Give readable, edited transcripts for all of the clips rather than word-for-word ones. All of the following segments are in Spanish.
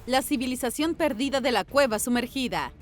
La civilización perdida de la cueva sumergida.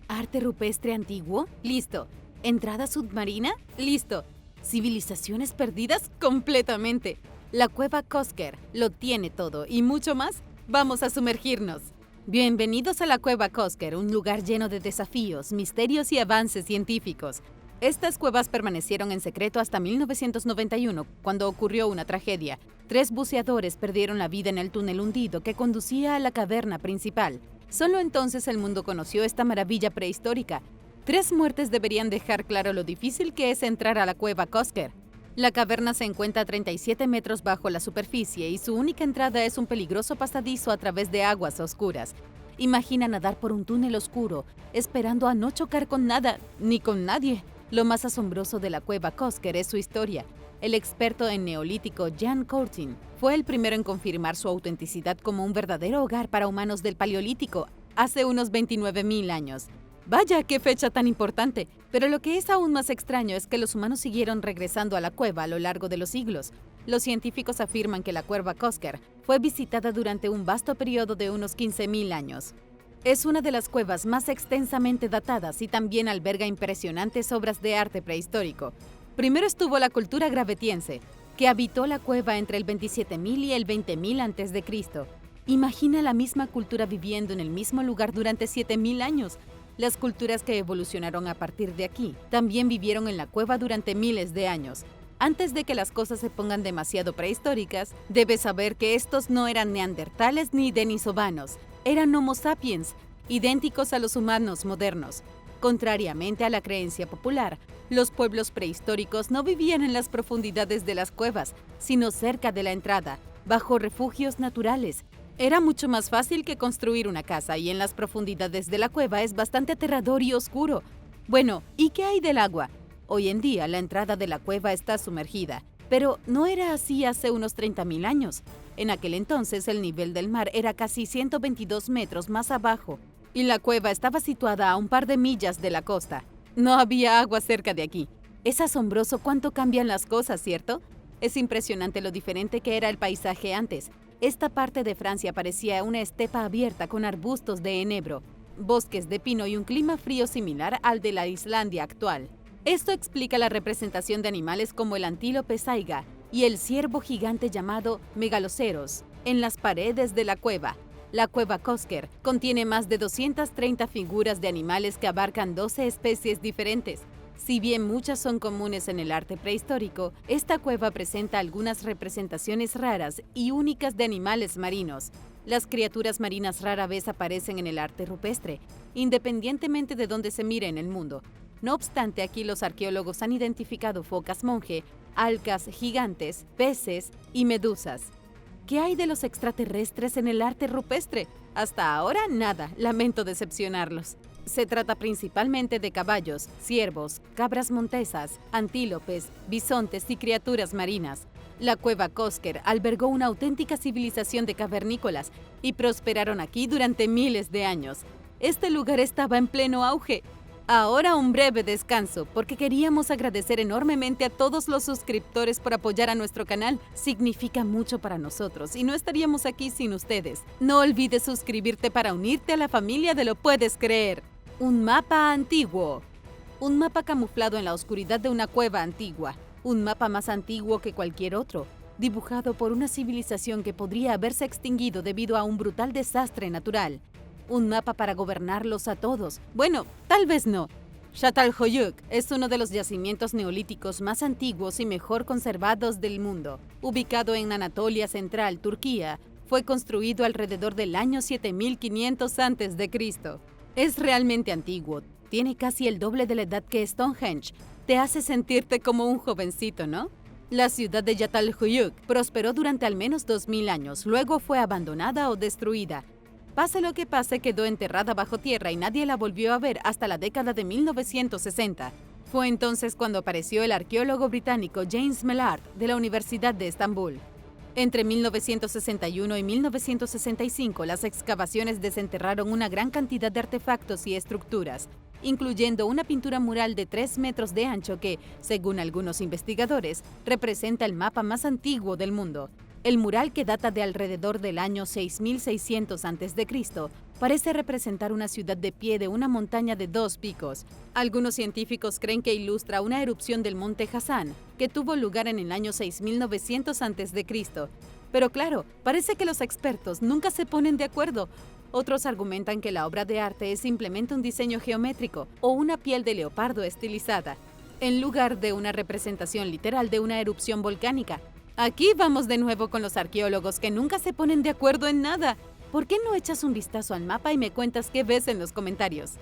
¿Arte rupestre antiguo? Listo. ¿Entrada submarina? Listo. ¿Civilizaciones perdidas? Completamente. La cueva Kosker lo tiene todo y mucho más. Vamos a sumergirnos. Bienvenidos a la cueva Kosker, un lugar lleno de desafíos, misterios y avances científicos. Estas cuevas permanecieron en secreto hasta 1991, cuando ocurrió una tragedia. 3 buceadores perdieron la vida en el túnel hundido que conducía a la caverna principal. Solo entonces el mundo conoció esta maravilla prehistórica. 3 muertes deberían dejar claro lo difícil que es entrar a la cueva Kosker. La caverna se encuentra a 37 metros bajo la superficie y su única entrada es un peligroso pasadizo a través de aguas oscuras. Imagina nadar por un túnel oscuro, esperando a no chocar con nada, ni con nadie. Lo más asombroso de la cueva Kosker es su historia. El experto en neolítico Jan Courtin fue el primero en confirmar su autenticidad como un verdadero hogar para humanos del Paleolítico hace unos 29.000 años. Vaya, qué fecha tan importante. Pero lo que es aún más extraño es que los humanos siguieron regresando a la cueva a lo largo de los siglos. Los científicos afirman que la cueva Kosker fue visitada durante un vasto periodo de unos 15.000 años. Es una de las cuevas más extensamente datadas y también alberga impresionantes obras de arte prehistórico. Primero estuvo la cultura gravetiense, que habitó la cueva entre el 27.000 y el 20.000 a.C. Imagina la misma cultura viviendo en el mismo lugar durante 7.000 años. Las culturas que evolucionaron a partir de aquí también vivieron en la cueva durante miles de años. Antes de que las cosas se pongan demasiado prehistóricas, debes saber que estos no eran neandertales ni denisovanos, eran Homo sapiens, idénticos a los humanos modernos. Contrariamente a la creencia popular, los pueblos prehistóricos no vivían en las profundidades de las cuevas, sino cerca de la entrada, bajo refugios naturales. Era mucho más fácil que construir una casa y en las profundidades de la cueva es bastante aterrador y oscuro. Bueno, ¿y qué hay del agua? Hoy en día la entrada de la cueva está sumergida, pero no era así hace unos 30.000 años. En aquel entonces el nivel del mar era casi 122 metros más abajo y la cueva estaba situada a un par de millas de la costa. No había agua cerca de aquí. Es asombroso cuánto cambian las cosas, ¿cierto? Es impresionante lo diferente que era el paisaje antes. Esta parte de Francia parecía una estepa abierta con arbustos de enebro, bosques de pino y un clima frío similar al de la Islandia actual. Esto explica la representación de animales como el antílope saiga y el ciervo gigante llamado megaloceros en las paredes de la cueva. La cueva Kosker contiene más de 230 figuras de animales que abarcan 12 especies diferentes. Si bien muchas son comunes en el arte prehistórico, esta cueva presenta algunas representaciones raras y únicas de animales marinos. Las criaturas marinas rara vez aparecen en el arte rupestre, independientemente de dónde se mire en el mundo. No obstante, aquí los arqueólogos han identificado focas monje, alcas gigantes, peces y medusas. ¿Qué hay de los extraterrestres en el arte rupestre? Hasta ahora nada, lamento decepcionarlos. Se trata principalmente de caballos, ciervos, cabras montesas, antílopes, bisontes y criaturas marinas. La cueva Kosker albergó una auténtica civilización de cavernícolas y prosperaron aquí durante miles de años. Este lugar estaba en pleno auge. Ahora un breve descanso, porque queríamos agradecer enormemente a todos los suscriptores por apoyar a nuestro canal. Significa mucho para nosotros y no estaríamos aquí sin ustedes. No olvides suscribirte para unirte a la familia de Lo Puedes Creer. Un mapa antiguo. Un mapa camuflado en la oscuridad de una cueva antigua. Un mapa más antiguo que cualquier otro, dibujado por una civilización que podría haberse extinguido debido a un brutal desastre natural. Un mapa para gobernarlos a todos. Bueno, tal vez no. Çatalhöyük es uno de los yacimientos neolíticos más antiguos y mejor conservados del mundo. Ubicado en Anatolia Central, Turquía, fue construido alrededor del año 7500 a.C. Es realmente antiguo. Tiene casi el doble de la edad que Stonehenge. Te hace sentirte como un jovencito, ¿no? La ciudad de Çatalhöyük prosperó durante al menos 2000 años, luego fue abandonada o destruida. Pase lo que pase, quedó enterrada bajo tierra y nadie la volvió a ver hasta la década de 1960. Fue entonces cuando apareció el arqueólogo británico James Mellard de la Universidad de Estambul. Entre 1961 y 1965, las excavaciones desenterraron una gran cantidad de artefactos y estructuras, incluyendo una pintura mural de 3 metros de ancho que, según algunos investigadores, representa el mapa más antiguo del mundo. El mural, que data de alrededor del año 6600 a.C., parece representar una ciudad de pie de una montaña de 2 picos. Algunos científicos creen que ilustra una erupción del monte Hassan, que tuvo lugar en el año 6900 a.C. Pero claro, parece que los expertos nunca se ponen de acuerdo. Otros argumentan que la obra de arte es simplemente un diseño geométrico o una piel de leopardo estilizada, en lugar de una representación literal de una erupción volcánica. Aquí vamos de nuevo con los arqueólogos que nunca se ponen de acuerdo en nada. ¿Por qué no echas un vistazo al mapa y me cuentas qué ves en los comentarios?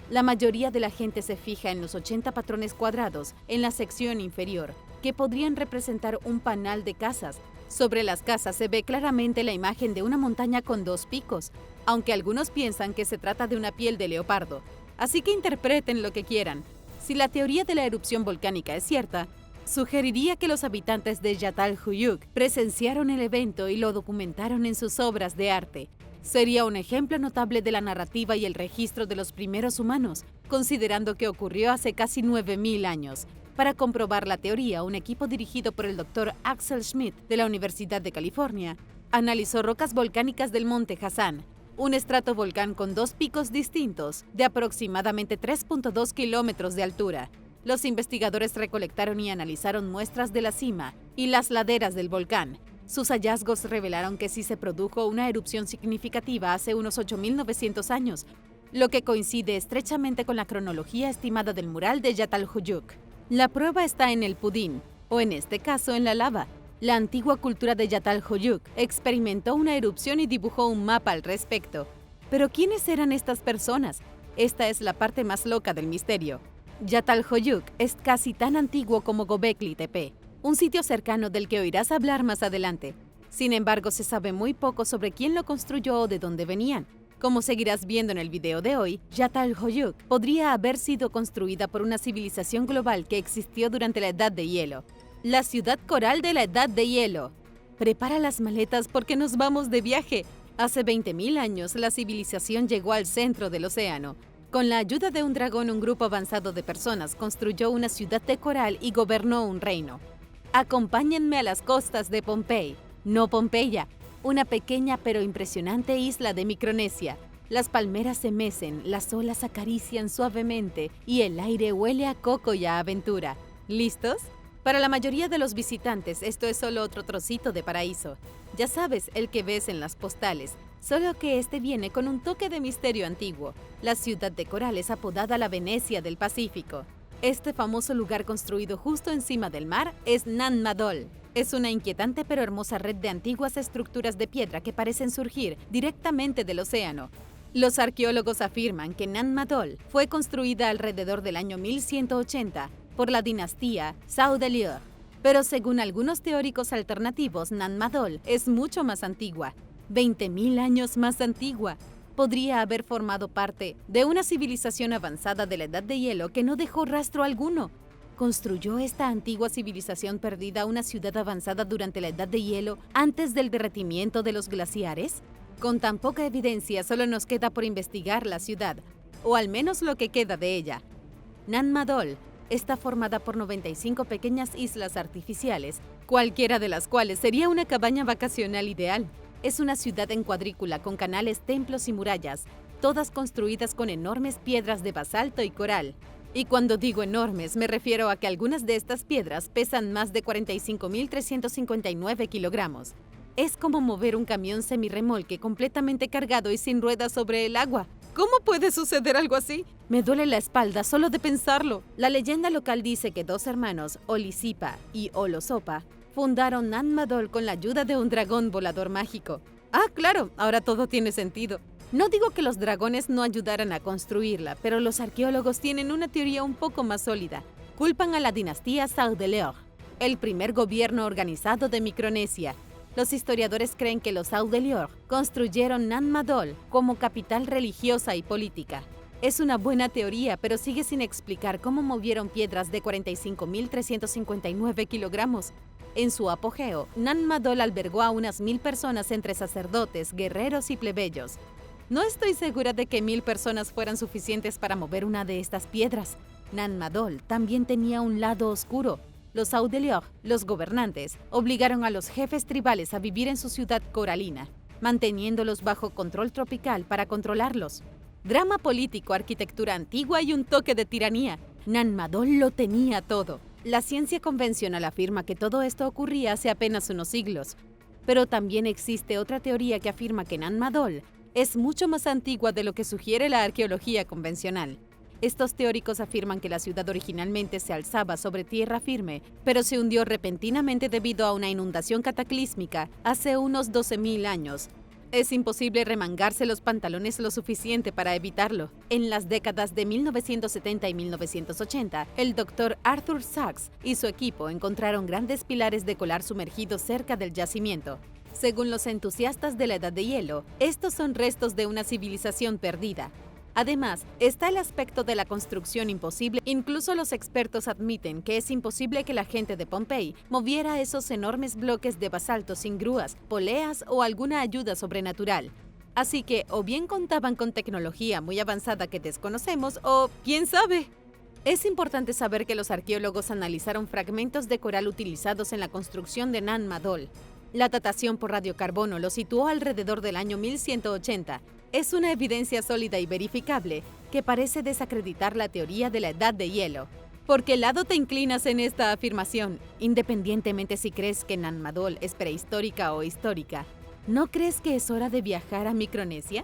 La mayoría de la gente se fija en los 80 patrones cuadrados en la sección inferior, que podrían representar un panal de casas. Sobre las casas se ve claramente la imagen de una montaña con 2 picos, aunque algunos piensan que se trata de una piel de leopardo. Así que interpreten lo que quieran. Si la teoría de la erupción volcánica es cierta, sugeriría que los habitantes de Çatalhöyük presenciaron el evento y lo documentaron en sus obras de arte. Sería un ejemplo notable de la narrativa y el registro de los primeros humanos, considerando que ocurrió hace casi 9000 años. Para comprobar la teoría, un equipo dirigido por el Dr. Axel Schmidt de la Universidad de California analizó rocas volcánicas del monte Hassan, un estratovolcán con 2 picos distintos de aproximadamente 3.2 kilómetros de altura. Los investigadores recolectaron y analizaron muestras de la cima y las laderas del volcán. Sus hallazgos revelaron que sí se produjo una erupción significativa hace unos 8.900 años, lo que coincide estrechamente con la cronología estimada del mural de Çatalhöyük. La prueba está en el pudín, o en este caso en la lava. La antigua cultura de Çatalhöyük experimentó una erupción y dibujó un mapa al respecto. Pero ¿quiénes eran estas personas? Esta es la parte más loca del misterio. Çatalhöyük es casi tan antiguo como Göbekli Tepe, un sitio cercano del que oirás hablar más adelante. Sin embargo, se sabe muy poco sobre quién lo construyó o de dónde venían. Como seguirás viendo en el video de hoy, Çatalhöyük podría haber sido construida por una civilización global que existió durante la Edad de Hielo. La ciudad coral de la Edad de Hielo. Prepara las maletas porque nos vamos de viaje. Hace 20.000 años, la civilización llegó al centro del océano. Con la ayuda de un dragón, un grupo avanzado de personas construyó una ciudad de coral y gobernó un reino. Acompáñenme a las costas de Pompey, no Pompeya, una pequeña pero impresionante isla de Micronesia. Las palmeras se mecen, las olas acarician suavemente y el aire huele a coco y a aventura. ¿Listos? Para la mayoría de los visitantes, esto es solo otro trocito de paraíso. Ya sabes, el que ves en las postales, solo que este viene con un toque de misterio antiguo. La ciudad de coral es apodada la Venecia del Pacífico. Este famoso lugar construido justo encima del mar es Nan Madol. Es una inquietante pero hermosa red de antiguas estructuras de piedra que parecen surgir directamente del océano. Los arqueólogos afirman que Nan Madol fue construida alrededor del año 1180 por la dinastía Saúd-Elior. Pero según algunos teóricos alternativos, Nan Madol es mucho más antigua, 20.000 años más antigua. Podría haber formado parte de una civilización avanzada de la Edad de Hielo que no dejó rastro alguno. ¿Construyó esta antigua civilización perdida una ciudad avanzada durante la Edad de Hielo antes del derretimiento de los glaciares? Con tan poca evidencia, solo nos queda por investigar la ciudad, o al menos lo que queda de ella. Nan Madol está formada por 95 pequeñas islas artificiales, cualquiera de las cuales sería una cabaña vacacional ideal. Es una ciudad en cuadrícula con canales, templos y murallas, todas construidas con enormes piedras de basalto y coral. Y cuando digo enormes, me refiero a que algunas de estas piedras pesan más de 45.359 kilogramos. Es como mover un camión semirremolque completamente cargado y sin ruedas sobre el agua. ¿Cómo puede suceder algo así? Me duele la espalda solo de pensarlo. La leyenda local dice que 2 hermanos, Olisipa y Olosopa, fundaron Nan Madol con la ayuda de un dragón volador mágico. Ah, claro, ahora todo tiene sentido. No digo que los dragones no ayudaran a construirla, pero los arqueólogos tienen una teoría un poco más sólida. Culpan a la dinastía Saúd-Elior, el primer gobierno organizado de Micronesia. Los historiadores creen que los Saúd-Elior construyeron Nan Madol como capital religiosa y política. Es una buena teoría, pero sigue sin explicar cómo movieron piedras de 45.359 kilogramos. En su apogeo, Nan Madol albergó a unas 1000 personas entre sacerdotes, guerreros y plebeyos. No estoy segura de que 1000 personas fueran suficientes para mover una de estas piedras. Nan Madol también tenía un lado oscuro. Los Audeliog, los gobernantes, obligaron a los jefes tribales a vivir en su ciudad coralina, manteniéndolos bajo control tropical para controlarlos. Drama político, arquitectura antigua y un toque de tiranía. Nan Madol lo tenía todo. La ciencia convencional afirma que todo esto ocurría hace apenas unos siglos, pero también existe otra teoría que afirma que Nan Madol es mucho más antigua de lo que sugiere la arqueología convencional. Estos teóricos afirman que la ciudad originalmente se alzaba sobre tierra firme, pero se hundió repentinamente debido a una inundación cataclísmica hace unos 12.000 años. Es imposible remangarse los pantalones lo suficiente para evitarlo. En las décadas de 1970 y 1980, el Dr. Arthur Sachs y su equipo encontraron grandes pilares de colar sumergidos cerca del yacimiento. Según los entusiastas de la Edad de Hielo, estos son restos de una civilización perdida. Además, está el aspecto de la construcción imposible. Incluso los expertos admiten que es imposible que la gente de Pompey moviera esos enormes bloques de basalto sin grúas, poleas o alguna ayuda sobrenatural. Así que o bien contaban con tecnología muy avanzada que desconocemos o quién sabe. Es importante saber que los arqueólogos analizaron fragmentos de coral utilizados en la construcción de Nan Madol. La datación por radiocarbono lo situó alrededor del año 1180. Es una evidencia sólida y verificable que parece desacreditar la teoría de la Edad de Hielo. ¿Por qué lado te inclinas en esta afirmación? Independientemente si crees que Nan Madol es prehistórica o histórica, ¿no crees que es hora de viajar a Micronesia?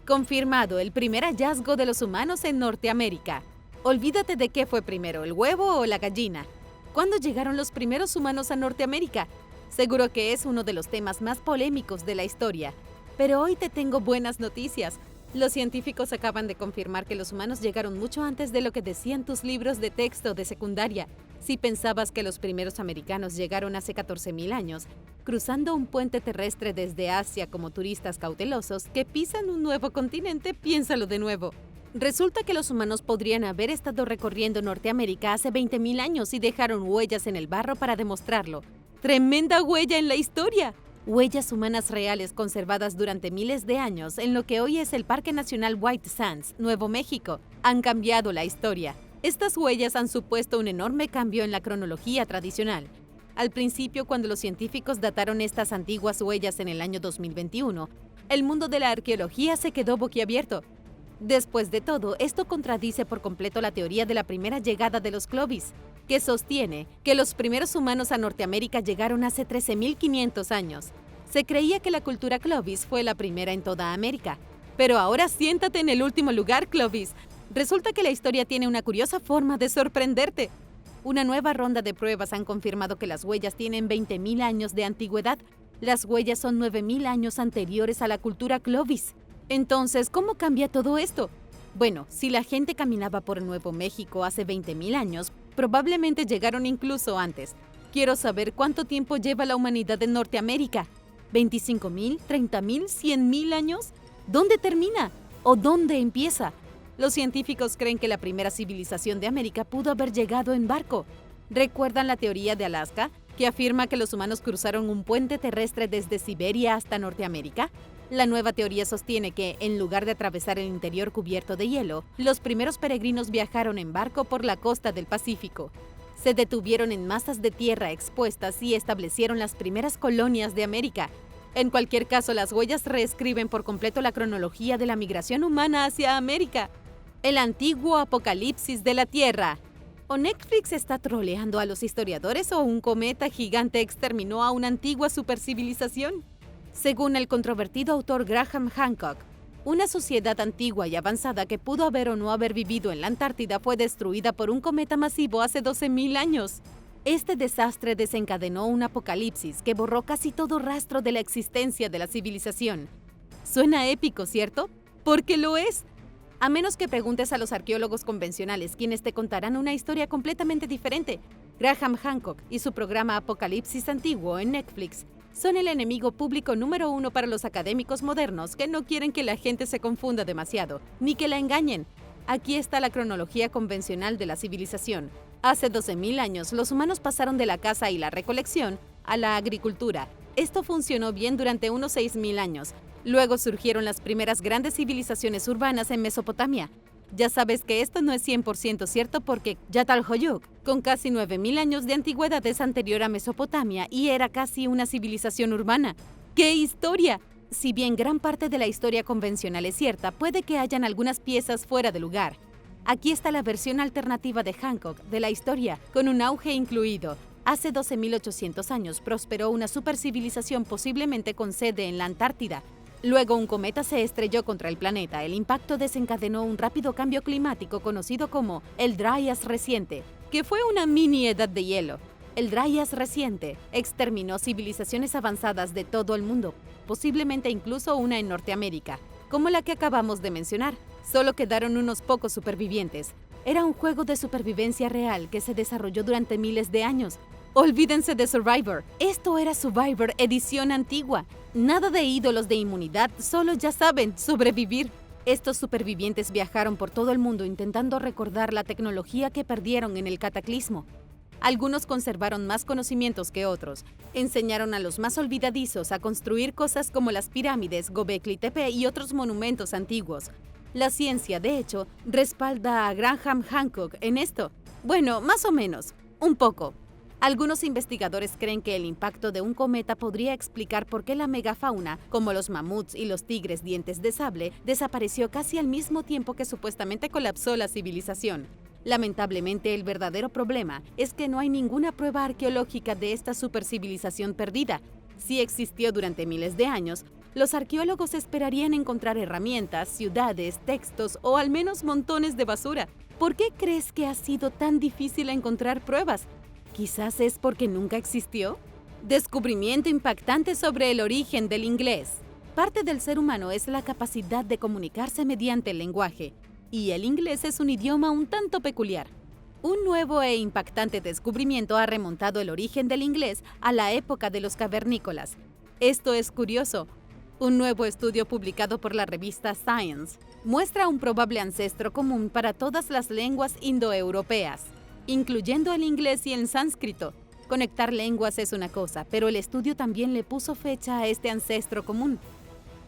Confirmado el primer hallazgo de los humanos en Norteamérica. Olvídate de qué fue primero, el huevo o la gallina. ¿Cuándo llegaron los primeros humanos a Norteamérica? Seguro que es uno de los temas más polémicos de la historia. Pero hoy te tengo buenas noticias. Los científicos acaban de confirmar que los humanos llegaron mucho antes de lo que decían tus libros de texto de secundaria. Si pensabas que los primeros americanos llegaron hace 14.000 años, cruzando un puente terrestre desde Asia como turistas cautelosos que pisan un nuevo continente, piénsalo de nuevo. Resulta que los humanos podrían haber estado recorriendo Norteamérica hace 20.000 años y dejaron huellas en el barro para demostrarlo. ¡Tremenda huella en la historia! Huellas humanas reales conservadas durante miles de años en lo que hoy es el Parque Nacional White Sands, Nuevo México, han cambiado la historia. Estas huellas han supuesto un enorme cambio en la cronología tradicional. Al principio, cuando los científicos dataron estas antiguas huellas en el año 2021, el mundo de la arqueología se quedó boquiabierto. Después de todo, esto contradice por completo la teoría de la primera llegada de los Clovis, que sostiene que los primeros humanos a Norteamérica llegaron hace 13.500 años. Se creía que la cultura Clovis fue la primera en toda América. Pero ahora siéntate en el último lugar, Clovis. Resulta que la historia tiene una curiosa forma de sorprenderte. Una nueva ronda de pruebas han confirmado que las huellas tienen 20.000 años de antigüedad. Las huellas son 9.000 años anteriores a la cultura Clovis. Entonces, ¿cómo cambia todo esto? Bueno, si la gente caminaba por Nuevo México hace 20.000 años, probablemente llegaron incluso antes. Quiero saber cuánto tiempo lleva la humanidad en Norteamérica. ¿25.000, 30.000, 100.000 años? ¿Dónde termina? ¿O dónde empieza? Los científicos creen que la primera civilización de América pudo haber llegado en barco. ¿Recuerdan la teoría de Alaska, que afirma que los humanos cruzaron un puente terrestre desde Siberia hasta Norteamérica? La nueva teoría sostiene que, en lugar de atravesar el interior cubierto de hielo, los primeros peregrinos viajaron en barco por la costa del Pacífico. Se detuvieron en masas de tierra expuestas y establecieron las primeras colonias de América. En cualquier caso, las huellas reescriben por completo la cronología de la migración humana hacia América. El antiguo apocalipsis de la Tierra. ¿O Netflix está troleando a los historiadores o un cometa gigante exterminó a una antigua supercivilización? Según el controvertido autor Graham Hancock, una sociedad antigua y avanzada que pudo haber o no haber vivido en la Antártida fue destruida por un cometa masivo hace 12.000 años. Este desastre desencadenó un apocalipsis que borró casi todo rastro de la existencia de la civilización. Suena épico, ¿cierto? Porque lo es. A menos que preguntes a los arqueólogos convencionales, quienes te contarán una historia completamente diferente. Graham Hancock y su programa Apocalipsis Antiguo en Netflix son el enemigo público número 1 para los académicos modernos que no quieren que la gente se confunda demasiado, ni que la engañen. Aquí está la cronología convencional de la civilización. Hace 12.000 años, los humanos pasaron de la caza y la recolección a la agricultura. Esto funcionó bien durante unos 6.000 años. Luego surgieron las primeras grandes civilizaciones urbanas en Mesopotamia. Ya sabes que esto no es 100% cierto porque Yatalhoyuk, con casi 9000 años de antigüedad, es anterior a Mesopotamia y era casi una civilización urbana. ¡Qué historia! Si bien gran parte de la historia convencional es cierta, puede que hayan algunas piezas fuera de lugar. Aquí está la versión alternativa de Hancock de la historia, con un auge incluido. Hace 12.800 años prosperó una supercivilización posiblemente con sede en la Antártida. Luego un cometa se estrelló contra el planeta. El impacto desencadenó un rápido cambio climático conocido como el Dryas reciente, que fue una mini edad de hielo. El Dryas reciente exterminó civilizaciones avanzadas de todo el mundo, posiblemente incluso una en Norteamérica, como la que acabamos de mencionar. Solo quedaron unos pocos supervivientes. Era un juego de supervivencia real que se desarrolló durante miles de años. Olvídense de Survivor. Esto era Survivor edición antigua. Nada de ídolos de inmunidad, solo ya saben, sobrevivir. Estos supervivientes viajaron por todo el mundo intentando recordar la tecnología que perdieron en el cataclismo. Algunos conservaron más conocimientos que otros. Enseñaron a los más olvidadizos a construir cosas como las pirámides, Göbekli Tepe y otros monumentos antiguos. La ciencia, de hecho, respalda a Graham Hancock en esto. Bueno, más o menos, un poco. Algunos investigadores creen que el impacto de un cometa podría explicar por qué la megafauna, como los mamuts y los tigres dientes de sable, desapareció casi al mismo tiempo que supuestamente colapsó la civilización. Lamentablemente, el verdadero problema es que no hay ninguna prueba arqueológica de esta supercivilización perdida. Si existió durante miles de años, los arqueólogos esperarían encontrar herramientas, ciudades, textos o al menos montones de basura. ¿Por qué crees que ha sido tan difícil encontrar pruebas? ¿Quizás es porque nunca existió? Descubrimiento impactante sobre el origen del inglés. Parte del ser humano es la capacidad de comunicarse mediante el lenguaje, y el inglés es un idioma un tanto peculiar. Un nuevo e impactante descubrimiento ha remontado el origen del inglés a la época de los cavernícolas. Esto es curioso. Un nuevo estudio publicado por la revista Science muestra un probable ancestro común para todas las lenguas indoeuropeas, incluyendo el inglés y el sánscrito. Conectar lenguas es una cosa, pero el estudio también le puso fecha a este ancestro común.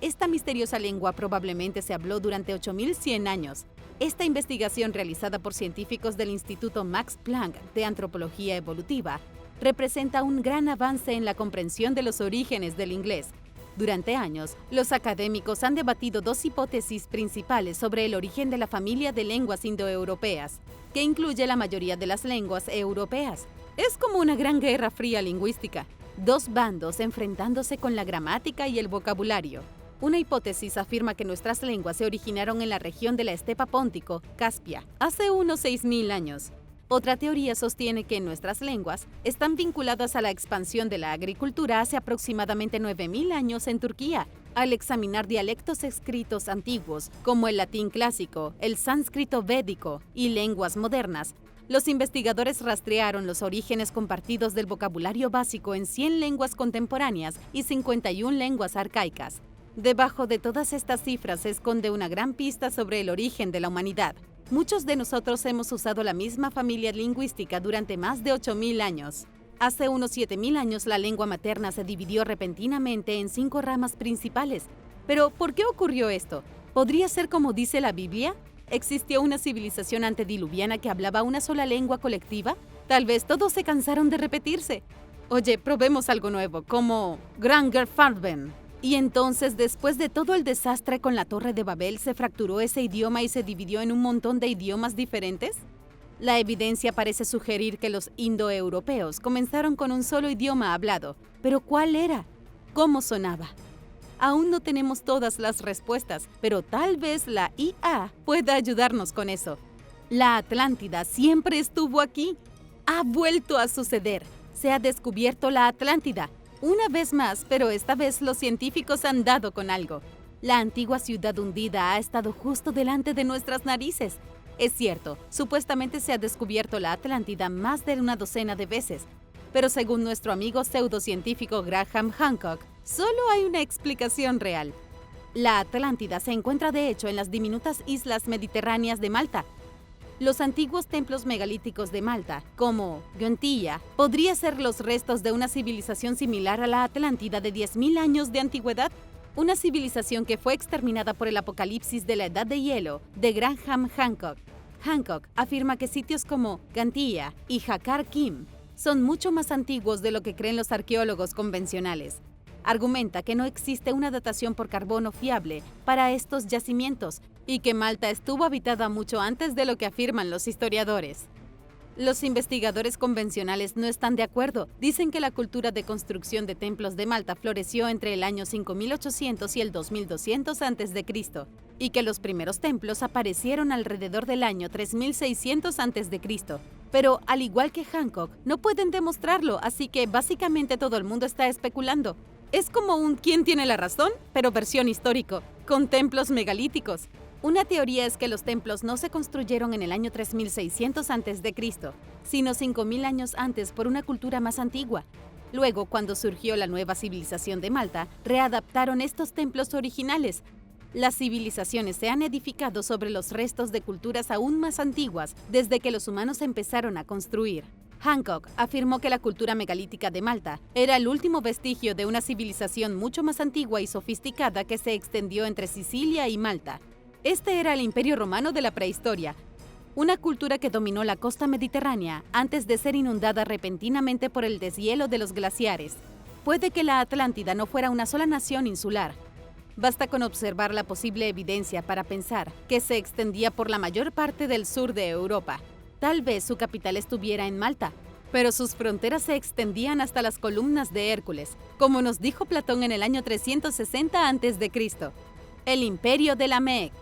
Esta misteriosa lengua probablemente se habló durante 8100 años. Esta investigación, realizada por científicos del Instituto Max Planck de Antropología Evolutiva, representa un gran avance en la comprensión de los orígenes del inglés. Durante años, los académicos han debatido dos hipótesis principales sobre el origen de la familia de lenguas indoeuropeas, que incluye la mayoría de las lenguas europeas. Es como una gran guerra fría lingüística, dos bandos enfrentándose con la gramática y el vocabulario. Una hipótesis afirma que nuestras lenguas se originaron en la región de la estepa póntico, Caspia, hace unos 6000 años. Otra teoría sostiene que nuestras lenguas están vinculadas a la expansión de la agricultura hace aproximadamente 9000 años en Turquía. Al examinar dialectos escritos antiguos, como el latín clásico, el sánscrito védico y lenguas modernas, los investigadores rastrearon los orígenes compartidos del vocabulario básico en 100 lenguas contemporáneas y 51 lenguas arcaicas. Debajo de todas estas cifras se esconde una gran pista sobre el origen de la humanidad. Muchos de nosotros hemos usado la misma familia lingüística durante más de 8000 años. Hace unos 7000 años la lengua materna se dividió repentinamente en 5 ramas principales. Pero, ¿por qué ocurrió esto? ¿Podría ser como dice la Biblia? ¿Existió una civilización antediluviana que hablaba una sola lengua colectiva? Tal vez todos se cansaron de repetirse. Oye, probemos algo nuevo, como Grangerfarben. Y entonces, después de todo el desastre con la Torre de Babel, ¿se fracturó ese idioma y se dividió en un montón de idiomas diferentes? La evidencia parece sugerir que los indoeuropeos comenzaron con un solo idioma hablado. ¿Pero cuál era? ¿Cómo sonaba? Aún no tenemos todas las respuestas, pero tal vez la IA pueda ayudarnos con eso. La Atlántida siempre estuvo aquí. Ha vuelto a suceder. Se ha descubierto la Atlántida. Una vez más, pero esta vez los científicos han dado con algo. La antigua ciudad hundida ha estado justo delante de nuestras narices. Es cierto, supuestamente se ha descubierto la Atlántida más de una docena de veces, pero según nuestro amigo pseudocientífico Graham Hancock, solo hay una explicación real. La Atlántida se encuentra de hecho en las diminutas islas mediterráneas de Malta. Los antiguos templos megalíticos de Malta, como Göntilla, podría ser los restos de una civilización similar a la Atlántida de 10.000 años de antigüedad. una civilización que fue exterminada por el apocalipsis de la Edad de Hielo de Graham Hancock. Hancock afirma que sitios como Gantia y Hakar Kim son mucho más antiguos de lo que creen los arqueólogos convencionales. Argumenta que no existe una datación por carbono fiable para estos yacimientos y que Malta estuvo habitada mucho antes de lo que afirman los historiadores. Los investigadores convencionales no están de acuerdo. Dicen que la cultura de construcción de templos de Malta floreció entre el año 5800 y el 2200 a.C. y que los primeros templos aparecieron alrededor del año 3600 a.C. Pero, al igual que Hancock, no pueden demostrarlo, así que básicamente todo el mundo está especulando. Es como un ¿quién tiene la razón?, pero versión histórico, con templos megalíticos. Una teoría es que los templos no se construyeron en el año 3600 a.C., sino 5000 años antes por una cultura más antigua. Luego, cuando surgió la nueva civilización de Malta, readaptaron estos templos originales. Las civilizaciones se han edificado sobre los restos de culturas aún más antiguas desde que los humanos empezaron a construir. Hancock afirmó que la cultura megalítica de Malta era el último vestigio de una civilización mucho más antigua y sofisticada que se extendió entre Sicilia y Malta. Este era el Imperio Romano de la prehistoria, una cultura que dominó la costa mediterránea antes de ser inundada repentinamente por el deshielo de los glaciares. Puede que la Atlántida no fuera una sola nación insular. Basta con observar la posible evidencia para pensar que se extendía por la mayor parte del sur de Europa. Tal vez su capital estuviera en Malta, pero sus fronteras se extendían hasta las columnas de Hércules, como nos dijo Platón en el año 360 a.C. El Imperio de Lamec.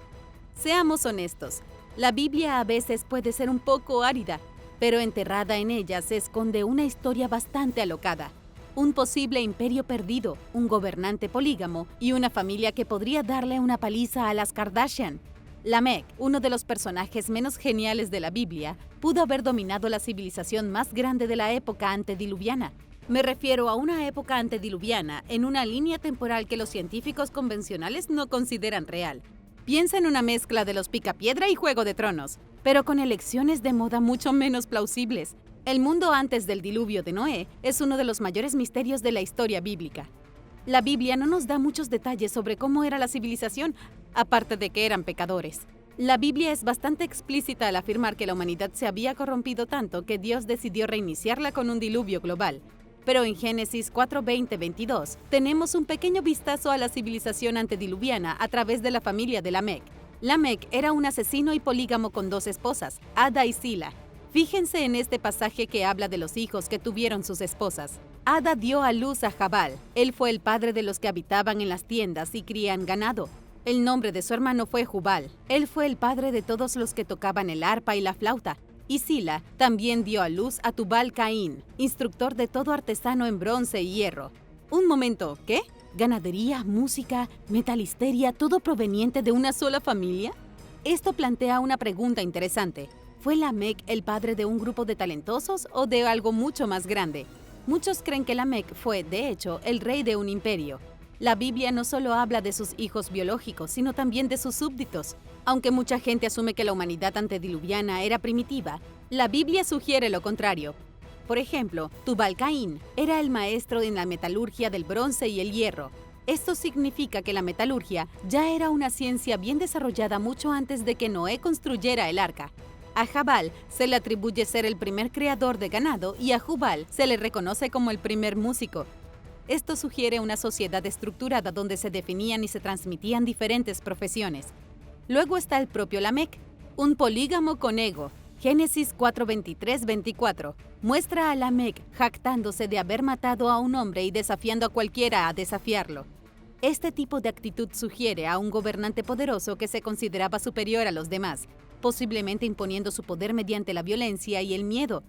Seamos honestos, la Biblia a veces puede ser un poco árida, pero enterrada en ella se esconde una historia bastante alocada. Un posible imperio perdido, un gobernante polígamo y una familia que podría darle una paliza a las Kardashian. Lamec, uno de los personajes menos geniales de la Biblia, pudo haber dominado la civilización más grande de la época antediluviana. Me refiero a una época antediluviana en una línea temporal que los científicos convencionales no consideran real. Piensa en una mezcla de Los Picapiedra y Juego de Tronos, pero con elecciones de moda mucho menos plausibles. El mundo antes del diluvio de Noé es uno de los mayores misterios de la historia bíblica. La Biblia no nos da muchos detalles sobre cómo era la civilización, aparte de que eran pecadores. La Biblia es bastante explícita al afirmar que la humanidad se había corrompido tanto que Dios decidió reiniciarla con un diluvio global. Pero en Génesis 4:20-22 tenemos un pequeño vistazo a la civilización antediluviana a través de la familia de Lamec. Lamec era un asesino y polígamo con 2 esposas, Ada y Sila. Fíjense en este pasaje que habla de los hijos que tuvieron sus esposas. Ada dio a luz a Jabal. Él fue el padre de los que habitaban en las tiendas y crían ganado. El nombre de su hermano fue Jubal. Él fue el padre de todos los que tocaban el arpa y la flauta. Y Sila también dio a luz a Tubal Caín, instructor de todo artesano en bronce y hierro. Un momento, ¿qué? ¿Ganadería, música, metalisteria, todo proveniente de una sola familia? Esto plantea una pregunta interesante. ¿Fue Lamec el padre de un grupo de talentosos o de algo mucho más grande? Muchos creen que Lamec fue, de hecho, el rey de un imperio. La Biblia no solo habla de sus hijos biológicos, sino también de sus súbditos. Aunque mucha gente asume que la humanidad antediluviana era primitiva, la Biblia sugiere lo contrario. Por ejemplo, Tubal Caín era el maestro en la metalurgia del bronce y el hierro. Esto significa que la metalurgia ya era una ciencia bien desarrollada mucho antes de que Noé construyera el arca. A Jabal se le atribuye ser el primer creador de ganado y a Jubal se le reconoce como el primer músico. Esto sugiere una sociedad estructurada donde se definían y se transmitían diferentes profesiones. Luego está el propio Lamec, un polígamo con ego. Génesis 4:23-24 muestra a Lamec jactándose de haber matado a un hombre y desafiando a cualquiera a desafiarlo. Este tipo de actitud sugiere a un gobernante poderoso que se consideraba superior a los demás, posiblemente imponiendo su poder mediante la violencia y el miedo.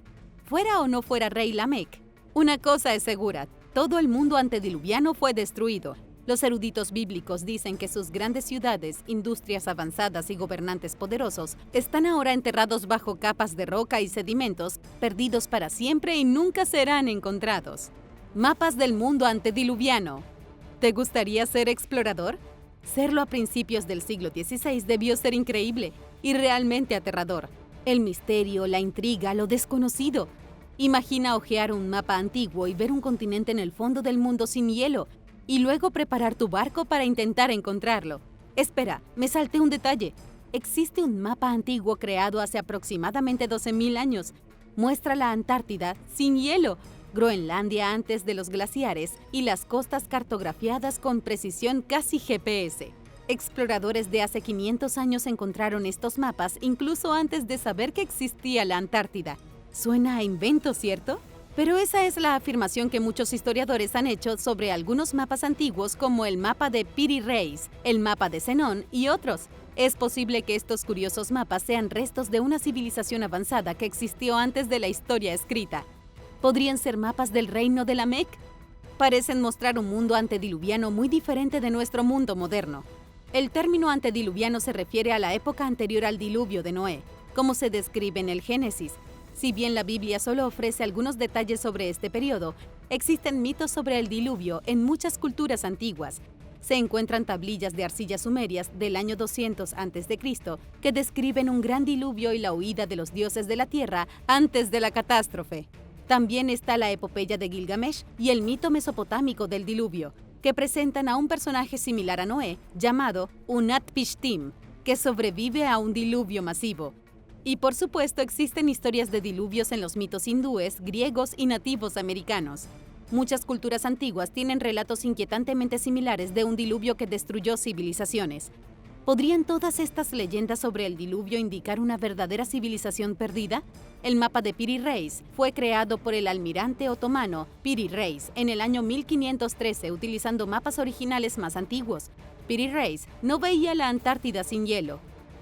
Fuera o no fuera rey Lamec, una cosa es segura: todo el mundo antediluviano fue destruido. Los eruditos bíblicos dicen que sus grandes ciudades, industrias avanzadas y gobernantes poderosos están ahora enterrados bajo capas de roca y sedimentos, perdidos para siempre y nunca serán encontrados. Mapas del mundo antediluviano. ¿Te gustaría ser explorador? Serlo a principios del siglo XVI debió ser increíble y realmente aterrador. El misterio, la intriga, lo desconocido. Imagina hojear un mapa antiguo y ver un continente en el fondo del mundo sin hielo, y luego preparar tu barco para intentar encontrarlo. Espera, me salté un detalle. Existe un mapa antiguo creado hace aproximadamente 12.000 años. Muestra la Antártida sin hielo, Groenlandia antes de los glaciares y las costas cartografiadas con precisión casi GPS. Exploradores de hace 500 años encontraron estos mapas incluso antes de saber que existía la Antártida. Suena a invento, ¿cierto? Pero esa es la afirmación que muchos historiadores han hecho sobre algunos mapas antiguos como el mapa de Piri Reis, el mapa de Zenón y otros. Es posible que estos curiosos mapas sean restos de una civilización avanzada que existió antes de la historia escrita. ¿Podrían ser mapas del reino de Lamec? Parecen mostrar un mundo antediluviano muy diferente de nuestro mundo moderno. El término antediluviano se refiere a la época anterior al diluvio de Noé, como se describe en el Génesis. Si bien la Biblia solo ofrece algunos detalles sobre este periodo, existen mitos sobre el diluvio en muchas culturas antiguas. Se encuentran tablillas de arcilla sumerias del año 200 a.C. que describen un gran diluvio y la huida de los dioses de la tierra antes de la catástrofe. También está la epopeya de Gilgamesh y el mito mesopotámico del diluvio, que presentan a un personaje similar a Noé, llamado Unat-Pishtim, que sobrevive a un diluvio masivo. Y por supuesto existen historias de diluvios en los mitos hindúes, griegos y nativos americanos. Muchas culturas antiguas tienen relatos inquietantemente similares de un diluvio que destruyó civilizaciones. ¿Podrían todas estas leyendas sobre el diluvio indicar una verdadera civilización perdida? El mapa de Piri Reis fue creado por el almirante otomano Piri Reis en el año 1513 utilizando mapas originales más antiguos. Piri Reis no veía la Antártida sin hielo.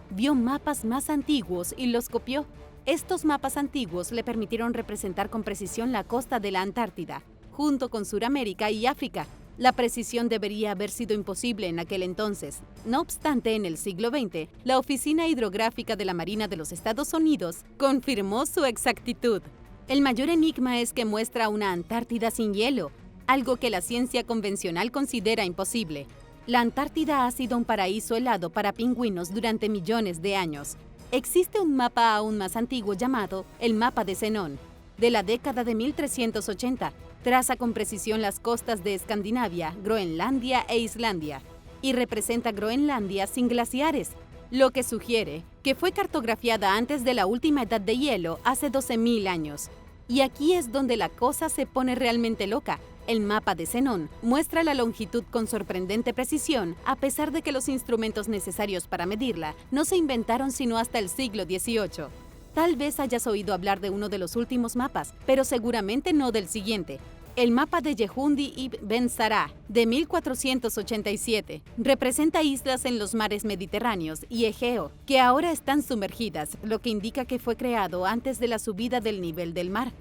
Vio mapas más antiguos y los copió. Estos mapas antiguos le permitieron representar con precisión la costa de la Antártida, junto con Sudamérica y África. La precisión debería haber sido imposible en aquel entonces. No obstante, en el siglo XX, la Oficina Hidrográfica de la Marina de los Estados Unidos confirmó su exactitud. El mayor enigma es que muestra una Antártida sin hielo, algo que la ciencia convencional considera imposible. La Antártida ha sido un paraíso helado para pingüinos durante millones de años. Existe un mapa aún más antiguo llamado el mapa de Zenón, de la década de 1380. Traza con precisión las costas de Escandinavia, Groenlandia e Islandia, y representa Groenlandia sin glaciares, lo que sugiere que fue cartografiada antes de la última edad de hielo hace 12.000 años. Y aquí es donde la cosa se pone realmente loca. El mapa de Zenón muestra la longitud con sorprendente precisión, a pesar de que los instrumentos necesarios para medirla no se inventaron sino hasta el siglo XVIII. Tal vez hayas oído hablar de uno de los últimos mapas, pero seguramente no del siguiente. El mapa de Yehundi ibn Sará, de 1487, representa islas en los mares Mediterráneos y Egeo, que ahora están sumergidas, lo que indica que fue creado antes de la subida del nivel del mar.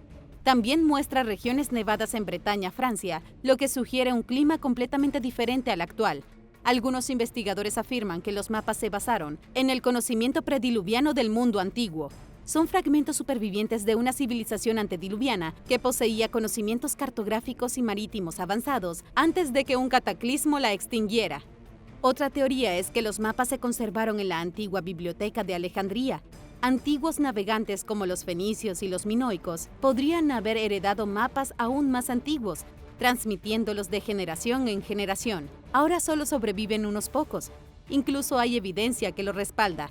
También muestra regiones nevadas en Bretaña, Francia, lo que sugiere un clima completamente diferente al actual. Algunos investigadores afirman que los mapas se basaron en el conocimiento prediluviano del mundo antiguo. Son fragmentos supervivientes de una civilización antediluviana que poseía conocimientos cartográficos y marítimos avanzados antes de que un cataclismo la extinguiera. Otra teoría es que los mapas se conservaron en la antigua biblioteca de Alejandría. Antiguos navegantes como los fenicios y los minoicos podrían haber heredado mapas aún más antiguos, transmitiéndolos de generación en generación. Ahora solo sobreviven unos pocos. Incluso hay evidencia que lo respalda.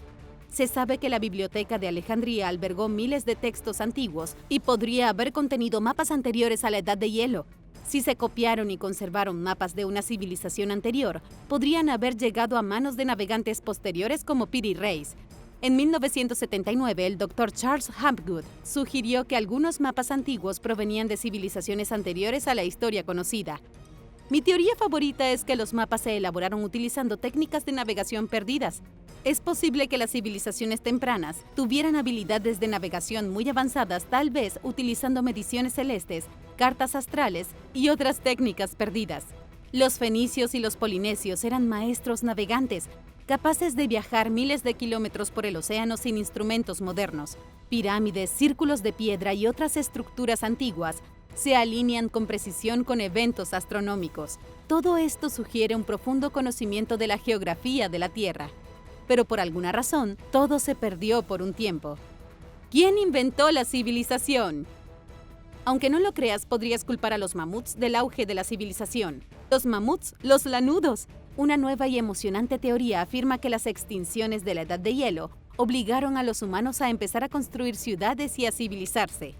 Se sabe que la biblioteca de Alejandría albergó miles de textos antiguos y podría haber contenido mapas anteriores a la edad de hielo. Si se copiaron y conservaron mapas de una civilización anterior, podrían haber llegado a manos de navegantes posteriores como Piri Reis. En 1979, el Dr. Charles Hapgood sugirió que algunos mapas antiguos provenían de civilizaciones anteriores a la historia conocida. Mi teoría favorita es que los mapas se elaboraron utilizando técnicas de navegación perdidas. Es posible que las civilizaciones tempranas tuvieran habilidades de navegación muy avanzadas, tal vez utilizando mediciones celestes, cartas astrales y otras técnicas perdidas. Los fenicios y los polinesios eran maestros navegantes, capaces de viajar miles de kilómetros por el océano sin instrumentos modernos. Pirámides, círculos de piedra y otras estructuras antiguas se alinean con precisión con eventos astronómicos. Todo esto sugiere un profundo conocimiento de la geografía de la Tierra. Pero por alguna razón, todo se perdió por un tiempo. ¿Quién inventó la civilización? Aunque no lo creas, podrías culpar a los mamuts del auge de la civilización. Los mamuts, los lanudos. Una nueva y emocionante teoría afirma que las extinciones de la Edad de Hielo obligaron a los humanos a empezar a construir ciudades y a civilizarse.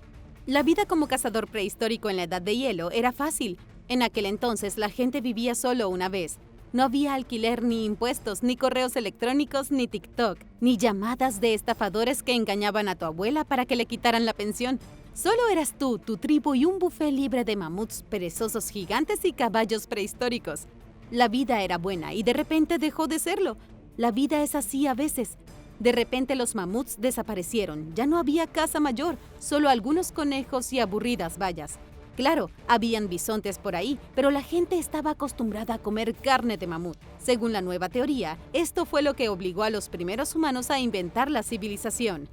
La vida como cazador prehistórico en la Edad de Hielo era fácil. En aquel entonces la gente vivía solo una vez. No había alquiler ni impuestos, ni correos electrónicos, ni TikTok, ni llamadas de estafadores que engañaban a tu abuela para que le quitaran la pensión. Solo eras tú, tu tribu y un buffet libre de mamuts, perezosos gigantes y caballos prehistóricos. La vida era buena y de repente dejó de serlo. La vida es así a veces. De repente los mamuts desaparecieron. Ya no había casa mayor, solo algunos conejos y aburridas vallas. Claro, habían bisontes por ahí, pero la gente estaba acostumbrada a comer carne de mamut. Según la nueva teoría, esto fue lo que obligó a los primeros humanos a inventar la civilización.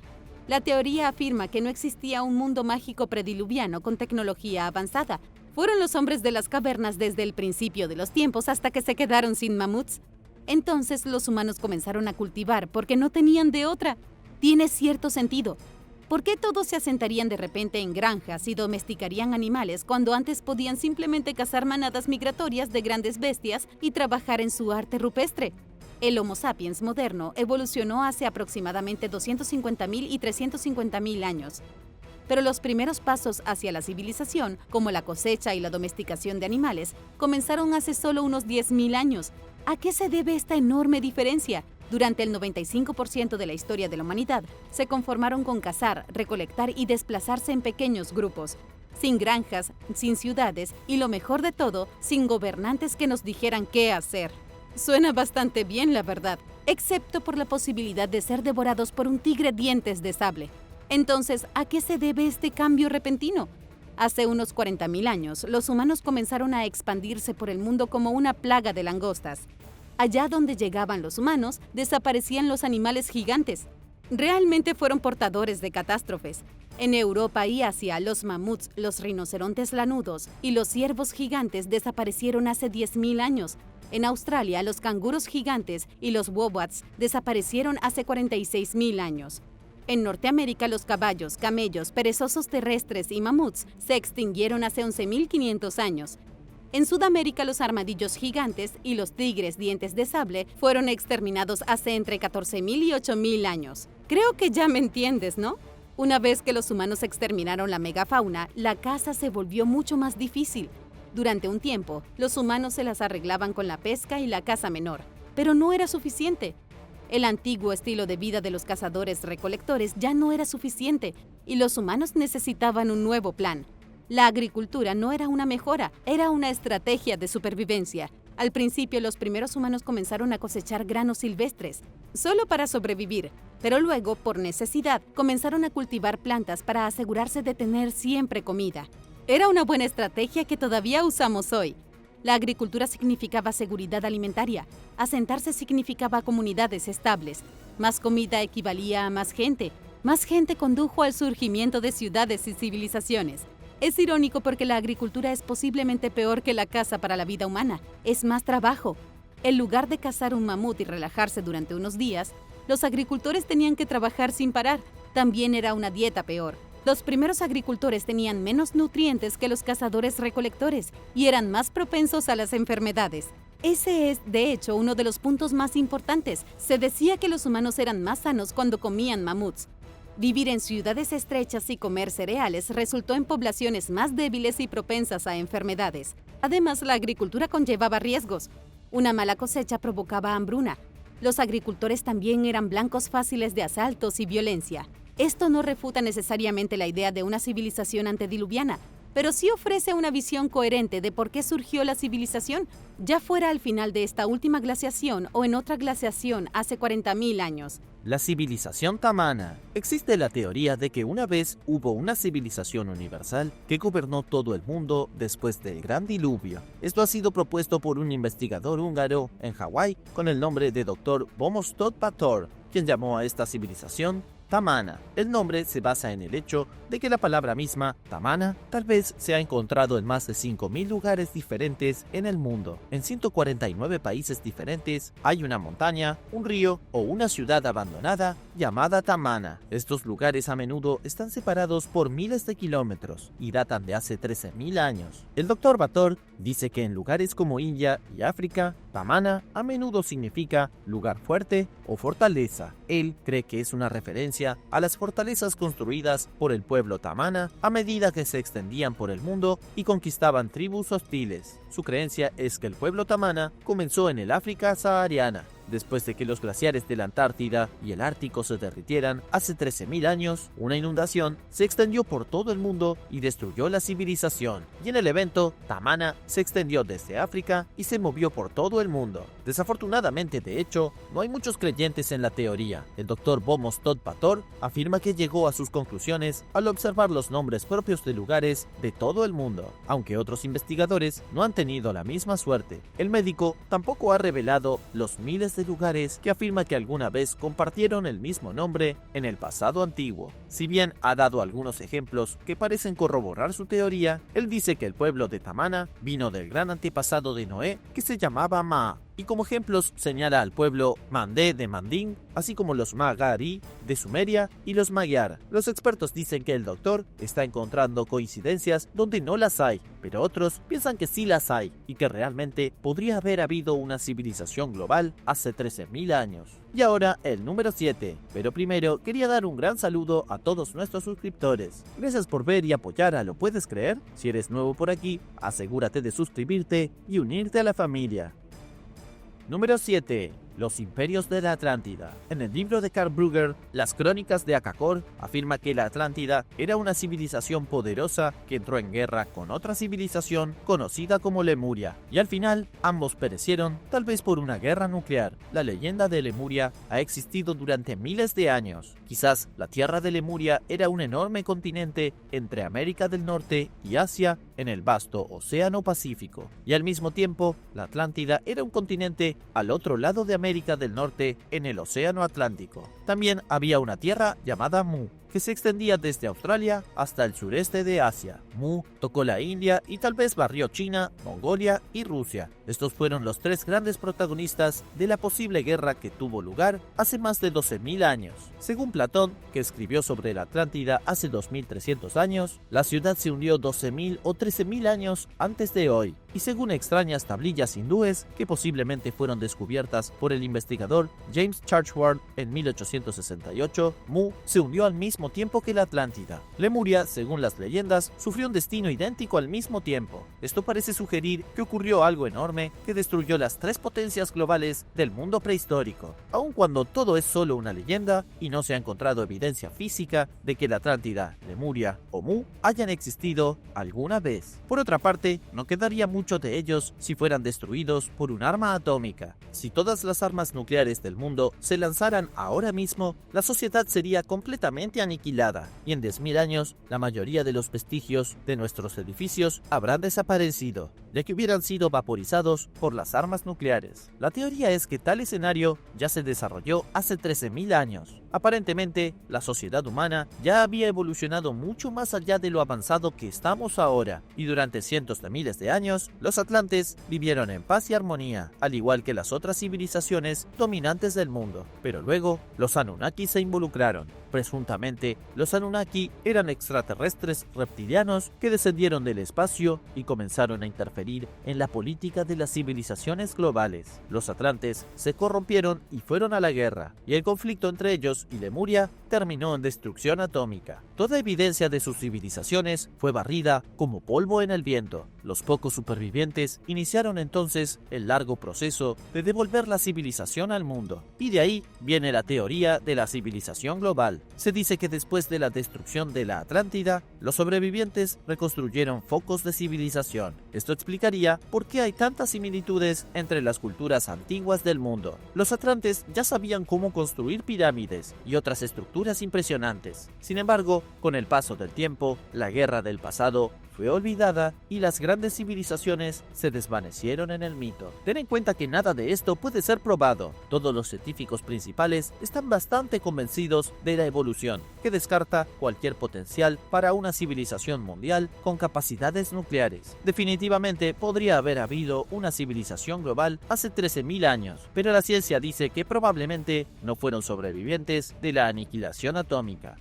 La teoría afirma que no existía un mundo mágico prediluviano con tecnología avanzada. Fueron los hombres de las cavernas desde el principio de los tiempos hasta que se quedaron sin mamuts. Entonces los humanos comenzaron a cultivar porque no tenían de otra. Tiene cierto sentido. ¿Por qué todos se asentarían de repente en granjas y domesticarían animales cuando antes podían simplemente cazar manadas migratorias de grandes bestias y trabajar en su arte rupestre? El Homo sapiens moderno evolucionó hace aproximadamente 250.000 y 350.000 años. Pero los primeros pasos hacia la civilización, como la cosecha y la domesticación de animales, comenzaron hace solo unos 10.000 años. ¿A qué se debe esta enorme diferencia? Durante el 95% de la historia de la humanidad, se conformaron con cazar, recolectar y desplazarse en pequeños grupos, sin granjas, sin ciudades y, lo mejor de todo, sin gobernantes que nos dijeran qué hacer. Suena bastante bien, la verdad, excepto por la posibilidad de ser devorados por un tigre dientes de sable. Entonces, ¿a qué se debe este cambio repentino? Hace unos 40.000 años, los humanos comenzaron a expandirse por el mundo como una plaga de langostas. Allá donde llegaban los humanos, desaparecían los animales gigantes. Realmente fueron portadores de catástrofes. En Europa y Asia, los mamuts, los rinocerontes lanudos y los ciervos gigantes desaparecieron hace 10.000 años. En Australia, los canguros gigantes y los wombats desaparecieron hace 46.000 años. En Norteamérica, los caballos, camellos, perezosos terrestres y mamuts se extinguieron hace 11.500 años. En Sudamérica, los armadillos gigantes y los tigres dientes de sable fueron exterminados hace entre 14.000 y 8.000 años. Creo que ya me entiendes, ¿no? Una vez que los humanos exterminaron la megafauna, la caza se volvió mucho más difícil. Durante un tiempo, los humanos se las arreglaban con la pesca y la caza menor, pero no era suficiente. El antiguo estilo de vida de los cazadores-recolectores ya no era suficiente y los humanos necesitaban un nuevo plan. La agricultura no era una mejora, era una estrategia de supervivencia. Al principio, los primeros humanos comenzaron a cosechar granos silvestres, solo para sobrevivir, pero luego, por necesidad, comenzaron a cultivar plantas para asegurarse de tener siempre comida. Era una buena estrategia que todavía usamos hoy. La agricultura significaba seguridad alimentaria, asentarse significaba comunidades estables, más comida equivalía a más gente condujo al surgimiento de ciudades y civilizaciones. Es irónico porque la agricultura es posiblemente peor que la caza para la vida humana, es más trabajo. En lugar de cazar un mamut y relajarse durante unos días, los agricultores tenían que trabajar sin parar, también era una dieta peor. Los primeros agricultores tenían menos nutrientes que los cazadores-recolectores y eran más propensos a las enfermedades. Ese es, de hecho, uno de los puntos más importantes. Se decía que los humanos eran más sanos cuando comían mamuts. Vivir en ciudades estrechas y comer cereales resultó en poblaciones más débiles y propensas a enfermedades. Además, la agricultura conllevaba riesgos. Una mala cosecha provocaba hambruna. Los agricultores también eran blancos fáciles de asaltos y violencia. Esto no refuta necesariamente la idea de una civilización antediluviana, pero sí ofrece una visión coherente de por qué surgió la civilización, ya fuera al final de esta última glaciación o en otra glaciación hace 40.000 años. La civilización tamana. Existe la teoría de que una vez hubo una civilización universal que gobernó todo el mundo después del gran diluvio. Esto ha sido propuesto por un investigador húngaro en Hawái con el nombre de Dr. Bomostot Bator, quien llamó a esta civilización Tamana. El nombre se basa en el hecho de que la palabra misma, Tamana, tal vez se ha encontrado en más de 5.000 lugares diferentes en el mundo. En 149 países diferentes hay una montaña, un río o una ciudad abandonada llamada Tamana. Estos lugares a menudo están separados por miles de kilómetros y datan de hace 13.000 años. El Dr. Bator dice que en lugares como India y África, Tamana a menudo significa lugar fuerte o fortaleza. Él cree que es una referencia a las fortalezas construidas por el pueblo Tamana a medida que se extendían por el mundo y conquistaban tribus hostiles. Su creencia es que el pueblo Tamana comenzó en el África sahariana, después de que los glaciares de la Antártida y el Ártico se derritieran hace 13.000 años. Una inundación se extendió por todo el mundo y destruyó la civilización, y en el evento, Tamana se extendió desde África y se movió por todo el mundo. Desafortunadamente, de hecho, no hay muchos creyentes en la teoría. El Dr. Bomos Todd Bator afirma que llegó a sus conclusiones al observar los nombres propios de lugares de todo el mundo, aunque otros investigadores no han tenido la misma suerte. El médico tampoco ha revelado los miles de lugares que afirma que alguna vez compartieron el mismo nombre en el pasado antiguo. Si bien ha dado algunos ejemplos que parecen corroborar su teoría, él dice que el pueblo de Tamana vino del gran antepasado de Noé, que se llamaba Ma, y como ejemplos señala al pueblo Mandé de Mandín, así como los Magari de Sumeria y los Magyar. Los expertos dicen que el doctor está encontrando coincidencias donde no las hay, pero otros piensan que sí las hay y que realmente podría haber habido una civilización global hace 13.000 años. Y ahora el número 7, pero primero quería dar un gran saludo a todos nuestros suscriptores. Gracias por ver y apoyar a Lo Puedes Creer. Si eres nuevo por aquí, asegúrate de suscribirte y unirte a la familia. Número 7. Los imperios de la Atlántida. En el libro de Karl Brugger, Las Crónicas de Akakor, afirma que la Atlántida era una civilización poderosa que entró en guerra con otra civilización conocida como Lemuria, y al final ambos perecieron, tal vez por una guerra nuclear. La leyenda de Lemuria ha existido durante miles de años. Quizás la tierra de Lemuria era un enorme continente entre América del Norte y Asia en el vasto Océano Pacífico, y al mismo tiempo la Atlántida era un continente al otro lado de América del Norte en el Océano Atlántico. También había una tierra llamada Mu, que se extendía desde Australia hasta el sureste de Asia. Mu tocó la India y tal vez barrió China, Mongolia y Rusia. Estos fueron los tres grandes protagonistas de la posible guerra que tuvo lugar hace más de 12.000 años. Según Platón, que escribió sobre la Atlántida hace 2.300 años, la ciudad se hundió 12.000 o 13.000 años antes de hoy. Y según extrañas tablillas hindúes que posiblemente fueron descubiertas por el investigador James Churchward en 1868, Mu se hundió al mismo tiempo que la Atlántida. Lemuria, según las leyendas, sufrió un destino idéntico al mismo tiempo. Esto parece sugerir que ocurrió algo enorme que destruyó las tres potencias globales del mundo prehistórico. Aun cuando todo es solo una leyenda y no se ha encontrado evidencia física de que la Atlántida, Lemuria o Mu hayan existido alguna vez. Por otra parte, no quedaría muchos de ellos si fueran destruidos por un arma atómica. Si todas las armas nucleares del mundo se lanzaran ahora mismo, la sociedad sería completamente aniquilada, y en 10.000 años la mayoría de los vestigios de nuestros edificios habrán desaparecido, ya que hubieran sido vaporizados por las armas nucleares. La teoría es que tal escenario ya se desarrolló hace 13.000 años. Aparentemente, la sociedad humana ya había evolucionado mucho más allá de lo avanzado que estamos ahora, y durante cientos de miles de años, los atlantes vivieron en paz y armonía, al igual que las otras civilizaciones dominantes del mundo. Pero luego, los Anunnaki se involucraron. Presuntamente, los Anunnaki eran extraterrestres reptilianos que descendieron del espacio y comenzaron a interferir en la política de las civilizaciones globales. Los atlantes se corrompieron y fueron a la guerra, y el conflicto entre ellos y Lemuria terminó en destrucción atómica. Toda evidencia de sus civilizaciones fue barrida como polvo en el viento. Los pocos supervivientes iniciaron entonces el largo proceso de devolver la civilización al mundo, y de ahí viene la teoría de la civilización global. Se dice que después de la destrucción de la Atlántida, los sobrevivientes reconstruyeron focos de civilización. Esto explicaría por qué hay tantas similitudes entre las culturas antiguas del mundo. Los atlantes ya sabían cómo construir pirámides y otras estructuras impresionantes. Sin embargo, con el paso del tiempo, la guerra del pasado fue olvidada y las grandes civilizaciones se desvanecieron en el mito. Ten en cuenta que nada de esto puede ser probado. Todos los científicos principales están bastante convencidos de la evolución, que descarta cualquier potencial para una civilización mundial con capacidades nucleares. Definitivamente podría haber habido una civilización global hace 13.000 años, pero la ciencia dice que probablemente no fueron sobrevivientes de la aniquilación atómica.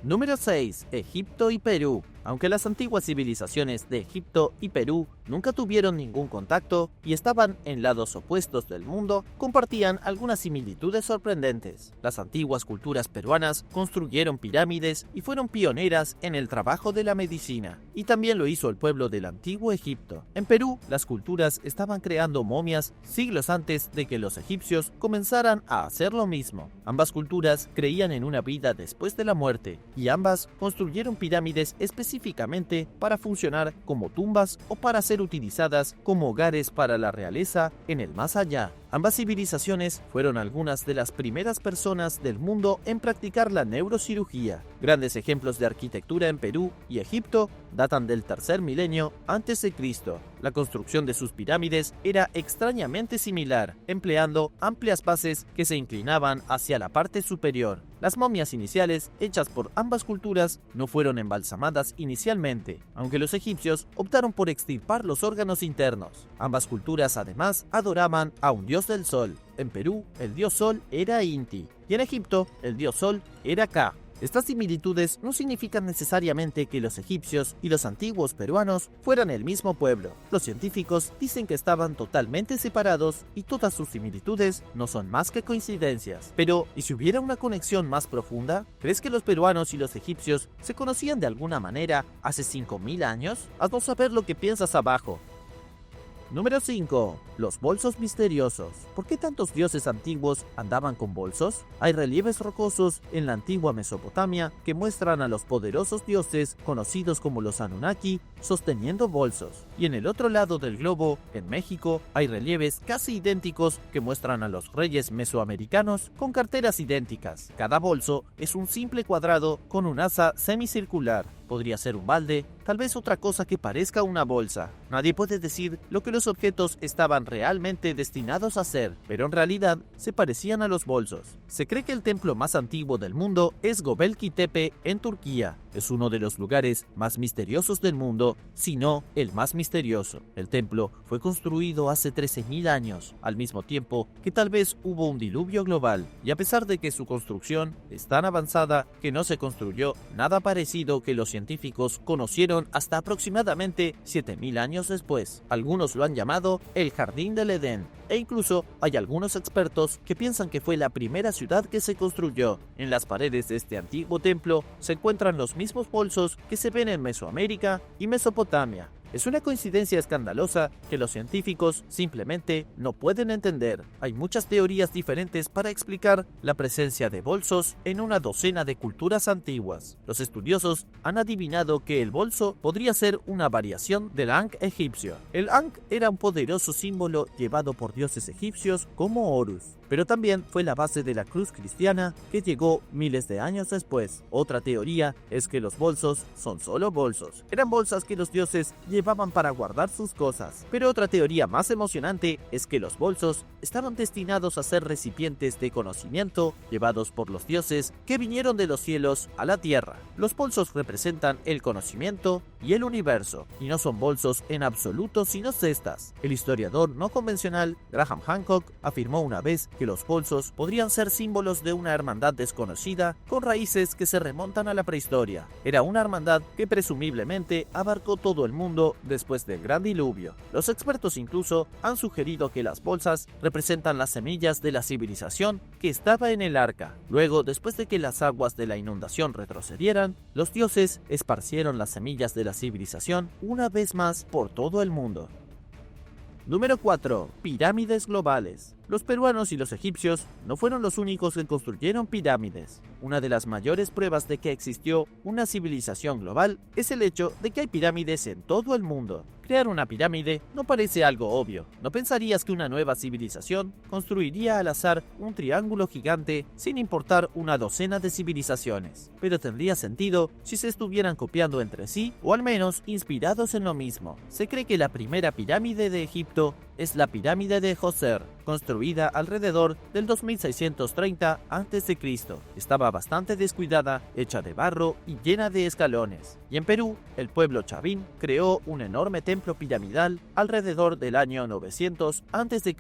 Número 6. Egipto y Perú. Aunque las antiguas civilizaciones de Egipto y Perú nunca tuvieron ningún contacto y estaban en lados opuestos del mundo, compartían algunas similitudes sorprendentes. Las antiguas culturas peruanas construyeron pirámides y fueron pioneras en el trabajo de la medicina, y también lo hizo el pueblo del antiguo Egipto. En Perú, las culturas estaban creando momias siglos antes de que los egipcios comenzaran a hacer lo mismo. Ambas culturas creían en una vida después de la muerte, y ambas construyeron pirámides específicamente para funcionar como tumbas o para ser utilizadas como hogares para la realeza en el más allá. Ambas civilizaciones fueron algunas de las primeras personas del mundo en practicar la neurocirugía. Grandes ejemplos de arquitectura en Perú y Egipto datan del tercer milenio antes de Cristo. La construcción de sus pirámides era extrañamente similar, empleando amplias bases que se inclinaban hacia la parte superior. Las momias iniciales, hechas por ambas culturas, no fueron embalsamadas inicialmente, aunque los egipcios optaron por extirpar los órganos internos. Ambas culturas además adoraban a un dios del sol. En Perú, el dios sol era Inti, y en Egipto, el dios sol era Ka. Estas similitudes no significan necesariamente que los egipcios y los antiguos peruanos fueran el mismo pueblo. Los científicos dicen que estaban totalmente separados y todas sus similitudes no son más que coincidencias. Pero, ¿y si hubiera una conexión más profunda? ¿Crees que los peruanos y los egipcios se conocían de alguna manera hace 5.000 años? Haznos saber lo que piensas abajo. Número 5. Los bolsos misteriosos. ¿Por qué tantos dioses antiguos andaban con bolsos? Hay relieves rocosos en la antigua Mesopotamia que muestran a los poderosos dioses conocidos como los Anunnaki sosteniendo bolsos. Y en el otro lado del globo, en México, hay relieves casi idénticos que muestran a los reyes mesoamericanos con carteras idénticas. Cada bolso es un simple cuadrado con un asa semicircular. Podría ser un balde, tal vez otra cosa que parezca una bolsa. Nadie puede decir lo que los objetos estaban realmente destinados a ser, pero en realidad se parecían a los bolsos. Se cree que el templo más antiguo del mundo es Göbekli Tepe en Turquía. Es uno de los lugares más misteriosos del mundo, si no el más misterioso. El templo fue construido hace 13.000 años, al mismo tiempo que tal vez hubo un diluvio global, y a pesar de que su construcción es tan avanzada que no se construyó nada parecido que los científicos conocieron hasta aproximadamente 7.000 años después. Algunos lo han llamado el Jardín del Edén, e incluso hay algunos expertos que piensan que fue la primera ciudad que se construyó. En las paredes de este antiguo templo se encuentran los mismos bolsos que se ven en Mesoamérica y Mesopotamia. Es una coincidencia escandalosa que los científicos simplemente no pueden entender. Hay muchas teorías diferentes para explicar la presencia de bolsos en una docena de culturas antiguas. Los estudiosos han adivinado que el bolso podría ser una variación del Ankh egipcio. El Ankh era un poderoso símbolo llevado por dioses egipcios como Horus, pero también fue la base de la cruz cristiana que llegó miles de años después. Otra teoría es que los bolsos son solo bolsos. Eran bolsas que los dioses llevaban para guardar sus cosas. Pero otra teoría más emocionante es que los bolsos estaban destinados a ser recipientes de conocimiento llevados por los dioses que vinieron de los cielos a la tierra. Los bolsos representan el conocimiento y el universo, y no son bolsos en absoluto sino cestas. El historiador no convencional Graham Hancock afirmó una vez que los bolsos podrían ser símbolos de una hermandad desconocida con raíces que se remontan a la prehistoria. Era una hermandad que presumiblemente abarcó todo el mundo después del gran diluvio. Los expertos incluso han sugerido que las bolsas representan las semillas de la civilización que estaba en el arca. Luego, después de que las aguas de la inundación retrocedieran, los dioses esparcieron las semillas de la civilización una vez más por todo el mundo. Número 4. Pirámides globales. Los peruanos y los egipcios no fueron los únicos que construyeron pirámides. Una de las mayores pruebas de que existió una civilización global es el hecho de que hay pirámides en todo el mundo. Crear una pirámide no parece algo obvio. No pensarías que una nueva civilización construiría al azar un triángulo gigante sin importar una docena de civilizaciones. Pero tendría sentido si se estuvieran copiando entre sí o al menos inspirados en lo mismo. Se cree que la primera pirámide de Egipto es la pirámide de Djoser, construida alrededor del 2630 a.C. Estaba bastante descuidada, hecha de barro y llena de escalones. Y en Perú, el pueblo Chavín creó un enorme templo piramidal alrededor del año 900 a.C.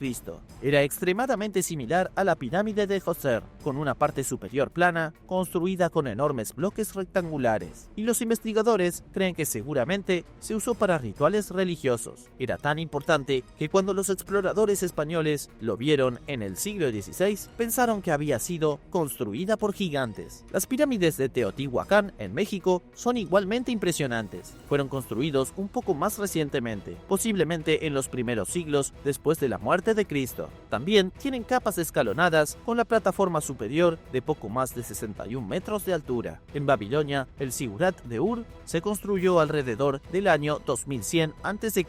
Era extremadamente similar a la pirámide de Djoser, con una parte superior plana, construida con enormes bloques rectangulares. Y los investigadores creen que seguramente se usó para rituales religiosos. Era tan importante que cuando los exploradores españoles lo vieron en el siglo XVI, pensaron que había sido construida por gigantes. Las pirámides de Teotihuacán en México son igualmente impresionantes. Fueron construidos un poco más recientemente, posiblemente en los primeros siglos después de la muerte de Cristo. También tienen capas escalonadas con la plataforma superior de poco más de 61 metros de altura. En Babilonia, el Zigurat de Ur se construyó alrededor del año 2100 a.C.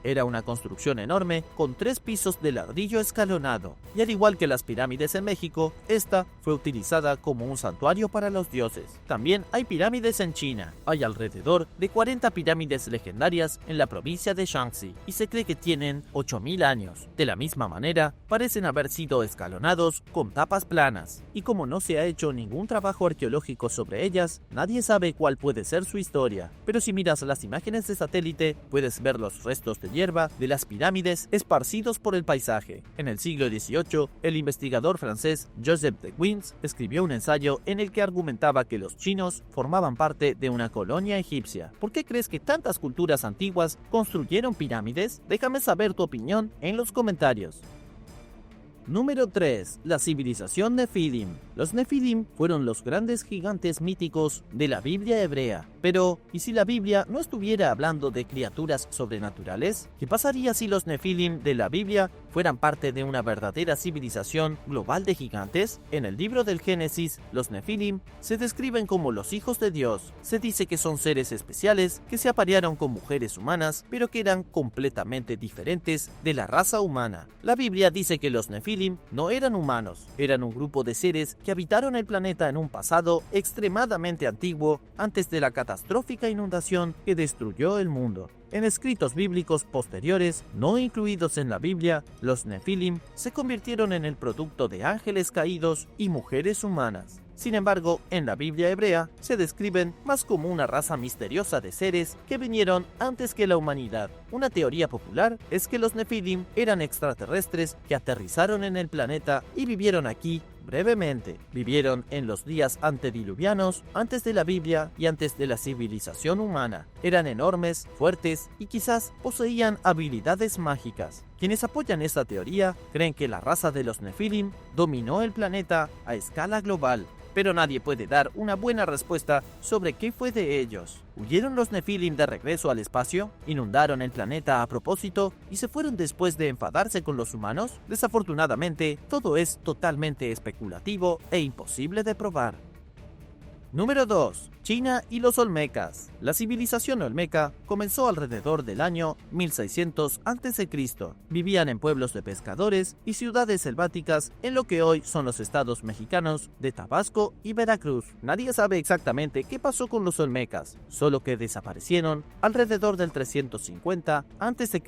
Era una construcción enorme con 3 pisos de ladrillo escalonado, y al igual que las pirámides en México, esta fue utilizada como un santuario para los dioses. También hay pirámides en China. Hay alrededor de 40 pirámides legendarias en la provincia de Shaanxi, y se cree que tienen 8000 años. De la misma manera, parecen haber sido escalonados con tapas planas, y como no se ha hecho ningún trabajo arqueológico sobre ellas, nadie sabe cuál puede ser su historia. Pero si miras las imágenes de satélite, puedes ver los restos de hierba de las pirámides esparcidos por el paisaje. En el siglo XVIII, el investigador francés Joseph de Guins escribió un ensayo en el que argumentaba que los chinos formaban parte de una colonia egipcia. ¿Por qué crees que tantas culturas antiguas construyeron pirámides? Déjame saber tu opinión en los comentarios. Número 3. La civilización Nefilim. Los Nefilim fueron los grandes gigantes míticos de la Biblia hebrea. Pero, ¿y si la Biblia no estuviera hablando de criaturas sobrenaturales? ¿Qué pasaría si los Nefilim de la Biblia fueran parte de una verdadera civilización global de gigantes? En el libro del Génesis, los Nefilim se describen como los hijos de Dios. Se dice que son seres especiales que se aparearon con mujeres humanas, pero que eran completamente diferentes de la raza humana. La Biblia dice que los Nefilim no eran humanos, eran un grupo de seres que habitaron el planeta en un pasado extremadamente antiguo, antes de la catastrófica inundación que destruyó el mundo. En escritos bíblicos posteriores, no incluidos en la Biblia, los Nefilim se convirtieron en el producto de ángeles caídos y mujeres humanas. Sin embargo, en la Biblia hebrea se describen más como una raza misteriosa de seres que vinieron antes que la humanidad. Una teoría popular es que los Nefilim eran extraterrestres que aterrizaron en el planeta y vivieron aquí brevemente. Vivieron en los días antediluvianos, antes de la Biblia y antes de la civilización humana. Eran enormes, fuertes y quizás poseían habilidades mágicas. Quienes apoyan esta teoría creen que la raza de los Nefilim dominó el planeta a escala global, pero nadie puede dar una buena respuesta sobre qué fue de ellos. ¿Huyeron los Nefilim de regreso al espacio? ¿Inundaron el planeta a propósito y se fueron después de enfadarse con los humanos? Desafortunadamente, todo es totalmente especulativo e imposible de probar. Número 2. China y los Olmecas. La civilización olmeca comenzó alrededor del año 1600 a.C. Vivían en pueblos de pescadores y ciudades selváticas en lo que hoy son los estados mexicanos de Tabasco y Veracruz. Nadie sabe exactamente qué pasó con los olmecas, solo que desaparecieron alrededor del 350 a.C.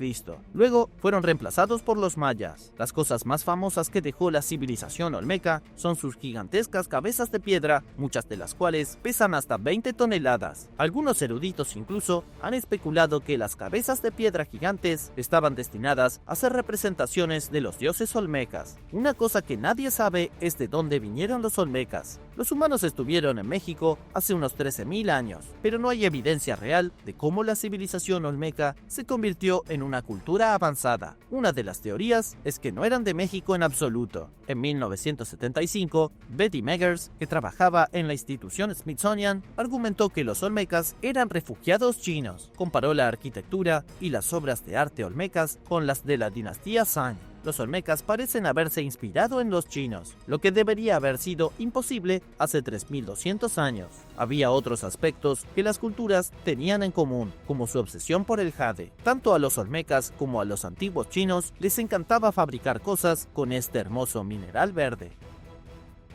Luego fueron reemplazados por los mayas. Las cosas más famosas que dejó la civilización olmeca son sus gigantescas cabezas de piedra, muchas de las cuales pesan hasta 20 toneladas. Algunos eruditos incluso han especulado que las cabezas de piedra gigantes estaban destinadas a ser representaciones de los dioses olmecas. Una cosa que nadie sabe es de dónde vinieron los olmecas. Los humanos estuvieron en México hace unos 13.000 años, pero no hay evidencia real de cómo la civilización olmeca se convirtió en una cultura avanzada. Una de las teorías es que no eran de México en absoluto. En 1975, Betty Meggers, que trabajaba en la institución Smithsonian, argumentó que los olmecas eran refugiados chinos. Comparó la arquitectura y las obras de arte olmecas con las de la dinastía Shang. Los olmecas parecen haberse inspirado en los chinos, lo que debería haber sido imposible hace 3200 años. Había otros aspectos que las culturas tenían en común, como su obsesión por el jade. Tanto a los olmecas como a los antiguos chinos les encantaba fabricar cosas con este hermoso mineral verde.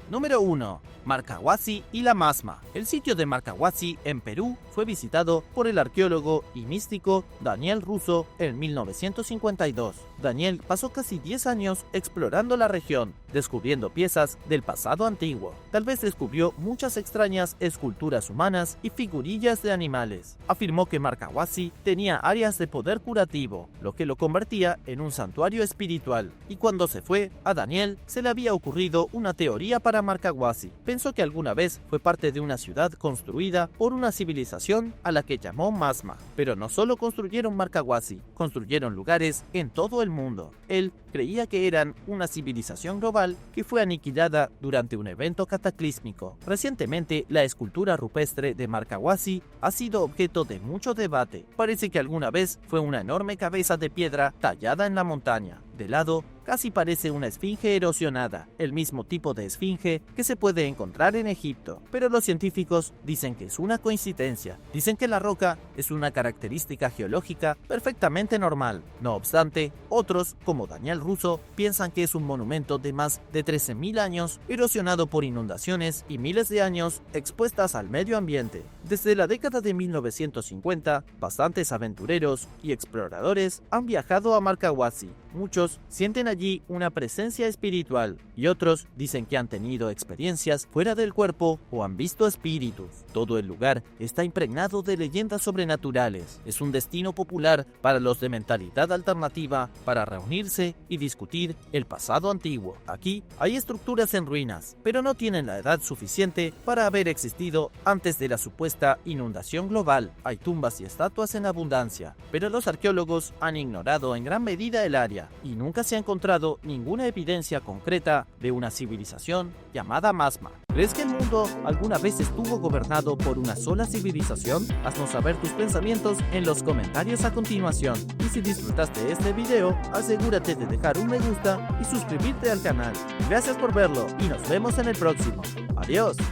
Número 1. Marcahuasi y la Masma. El sitio de Marcahuasi en Perú fue visitado por el arqueólogo y místico Daniel Russo en 1952. Daniel pasó casi 10 años explorando la región, descubriendo piezas del pasado antiguo. Tal vez descubrió muchas extrañas esculturas humanas y figurillas de animales. Afirmó que Marcahuasi tenía áreas de poder curativo, lo que lo convertía en un santuario espiritual. Y cuando se fue, a Daniel se le había ocurrido una teoría para Marcahuasi. Pensó que alguna vez fue parte de una ciudad construida por una civilización a la que llamó Masma. Pero no solo construyeron Marcahuasi, construyeron lugares en todo el mundo. Él creía que eran una civilización global que fue aniquilada durante un evento cataclísmico. Recientemente, la escultura rupestre de Marcahuasi ha sido objeto de mucho debate. Parece que alguna vez fue una enorme cabeza de piedra tallada en la montaña. De lado, casi parece una esfinge erosionada, el mismo tipo de esfinge que se puede encontrar en Egipto. Pero los científicos dicen que es una coincidencia. Dicen que la roca es una característica geológica perfectamente normal. No obstante, otros, como Daniel Russo, piensan que es un monumento de más de 13.000 años, erosionado por inundaciones y miles de años expuestas al medio ambiente. Desde la década de 1950, bastantes aventureros y exploradores han viajado a Marcahuasi. Muchos sienten allí una presencia espiritual y otros dicen que han tenido experiencias fuera del cuerpo o han visto espíritus. Todo el lugar está impregnado de leyendas sobrenaturales. Es un destino popular para los de mentalidad alternativa para reunirse y discutir el pasado antiguo. Aquí hay estructuras en ruinas, pero no tienen la edad suficiente para haber existido antes de la supuesta inundación global. Hay tumbas y estatuas en abundancia, pero los arqueólogos han ignorado en gran medida el área y nunca se ha encontrado ninguna evidencia concreta de una civilización llamada Masma. ¿Crees que el mundo alguna vez estuvo gobernado por una sola civilización? Haznos saber tus pensamientos en los comentarios a continuación. Y si disfrutaste de este video, asegúrate de dejar un me gusta y suscribirte al canal. Gracias por verlo y nos vemos en el próximo. Adiós.